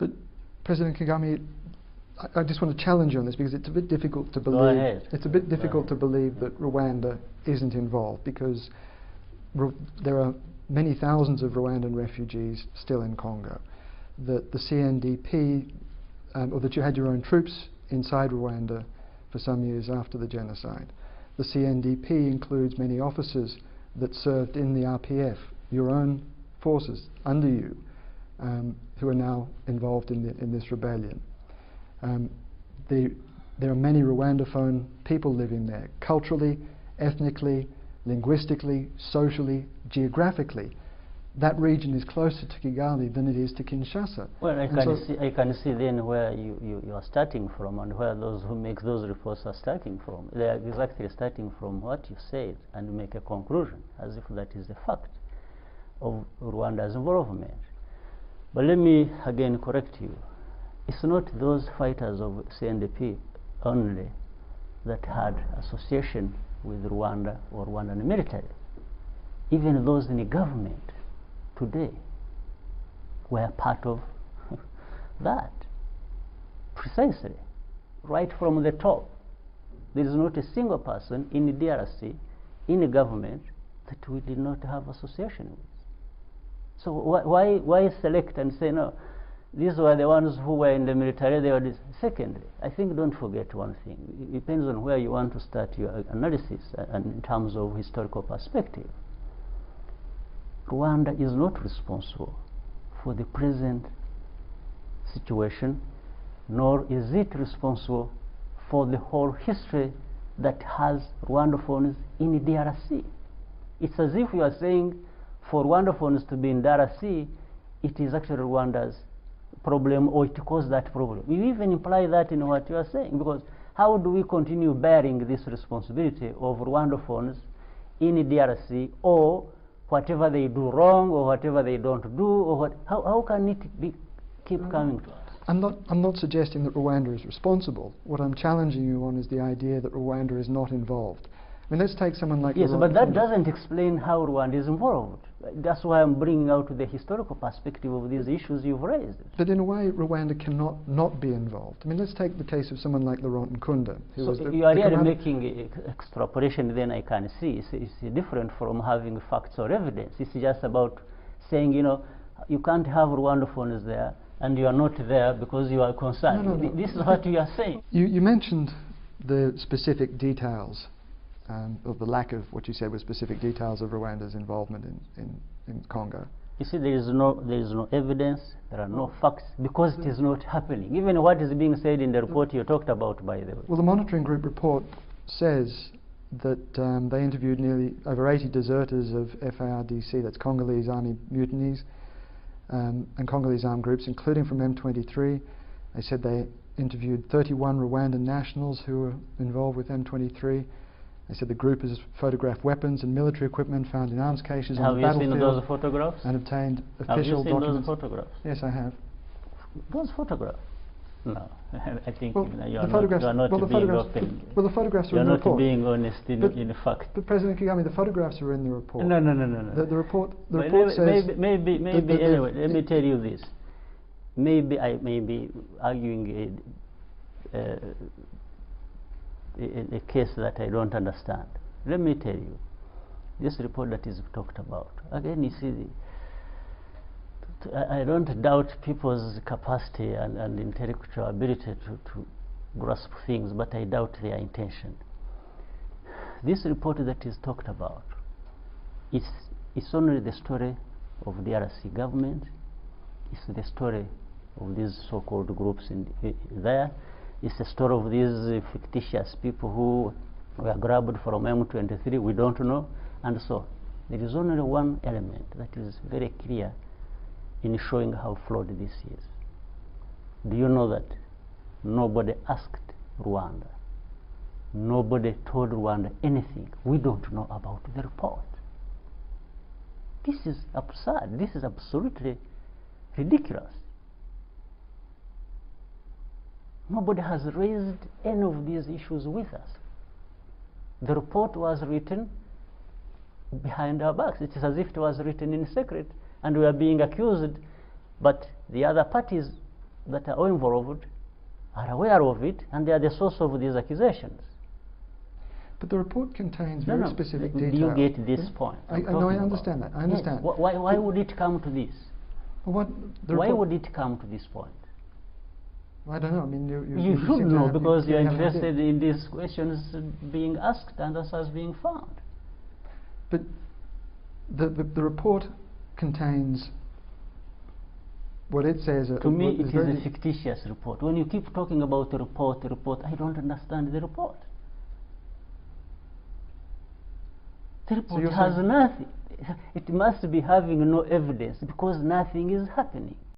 But President Kagame, I just want to challenge you on this, because it's a bit difficult to believe. Go ahead. It's a bit difficult to believe that Rwanda isn't involved, because there are many thousands of Rwandan refugees still in Congo. That the CNDP, or that you had your own troops inside Rwanda for some years after the genocide. The CNDP includes many officers that served in the RPF, your own forces under you, who are now involved in this rebellion. There are many Rwandophone people living there, culturally, ethnically, linguistically, socially, geographically. That region is closer to Kigali than it is to Kinshasa. Well, I can see then where you are starting from, and where those who make those reports are starting from. They are exactly starting from what you said and make a conclusion as if that is the fact of Rwanda's involvement. But let me again correct you. It's not those fighters of CNDP only that had association with Rwanda or Rwandan military. Even those in the government today were part of that. Precisely. Right from the top. There is not a single person in the DRC, in the government, that we did not have association with. So why select and say, no, these were the ones who were in the military, they were this. Secondly, I think don't forget one thing. It depends on where you want to start your analysis and in terms of historical perspective. Rwanda is not responsible for the present situation, nor is it responsible for the whole history that has Rwandophones in the DRC. It's as if you are saying for Rwandophones to be in DRC, it is actually Rwanda's problem, or it caused that problem. You even imply that in what you are saying, because how do we continue bearing this responsibility of Rwandophones in the DRC, or whatever they do wrong, or whatever they don't do, or how can it keep coming to us? I'm not suggesting that Rwanda is responsible. What I'm challenging you on is the idea that Rwanda is not involved. I mean, let's take someone like... Yes, but that doesn't explain how Rwanda is involved. That's why I'm bringing out the historical perspective of these issues you've raised. But in a way, Rwanda cannot not be involved. I mean, let's take the case of someone like Laurent Nkunda. Who was you are really making extrapolation, then I can see. It's different from having facts or evidence. It's just about saying, you know, you can't have Rwandophones there, and you are not there because you are concerned. No. This is what you are saying. You mentioned the specific details, of the lack of what you said was specific details of Rwanda's involvement in Congo. You see, there is no evidence, there are no facts, because it is not happening. Even what is being said in the report you talked about, by the way. Well, the monitoring group report says that they interviewed nearly over 80 deserters of FARDC, that's Congolese army mutinies, and Congolese armed groups, including from M23. They said they interviewed 31 Rwandan nationals who were involved with M23. They said the group has photographed weapons and military equipment found in arms caches on the battlefield. Have you seen those photographs? And obtained official documents. Have you seen documents. Those photographs? Yes, I have. Those photographs? No, I think well, you are not being open. Well, the photographs are in the report. You are not being honest in fact. But President Kagame, the photographs are in the report. No. The report says... Maybe anyway, let me tell you this. Maybe I may be arguing a case that I don't understand. Let me tell you, this report that is talked about, again, you see, I don't doubt people's capacity and intellectual ability to grasp things, but I doubt their intention. This report that is talked about, it's only the story of the DRC government, it's the story of these so-called groups there. It's the story of these fictitious people who were grabbed from M23, we don't know, and so on. There is only one element that is very clear in showing how flawed this is. Do you know that nobody asked Rwanda? Nobody told Rwanda anything. We don't know about the report. This is absurd. This is absolutely ridiculous. Nobody has raised any of these issues with us. The report was written behind our backs. It is as if it was written in secret, and we are being accused, but the other parties that are involved are aware of it, and they are the source of these accusations. But the report contains No, very no. specific Do detail. you get this point? I know, I understand that. I understand. Yes. Why would it come to this? What the Why report- would it come to this point? I don't know. I mean, You should seem to know, have- because you are have an idea. interested in these questions being asked and answers being found. But the report contains what it says. To me, what it is very a fictitious report. When you keep talking about the report, I don't understand the report. The report you're has saying- nothing. It must be having no evidence, because nothing is happening.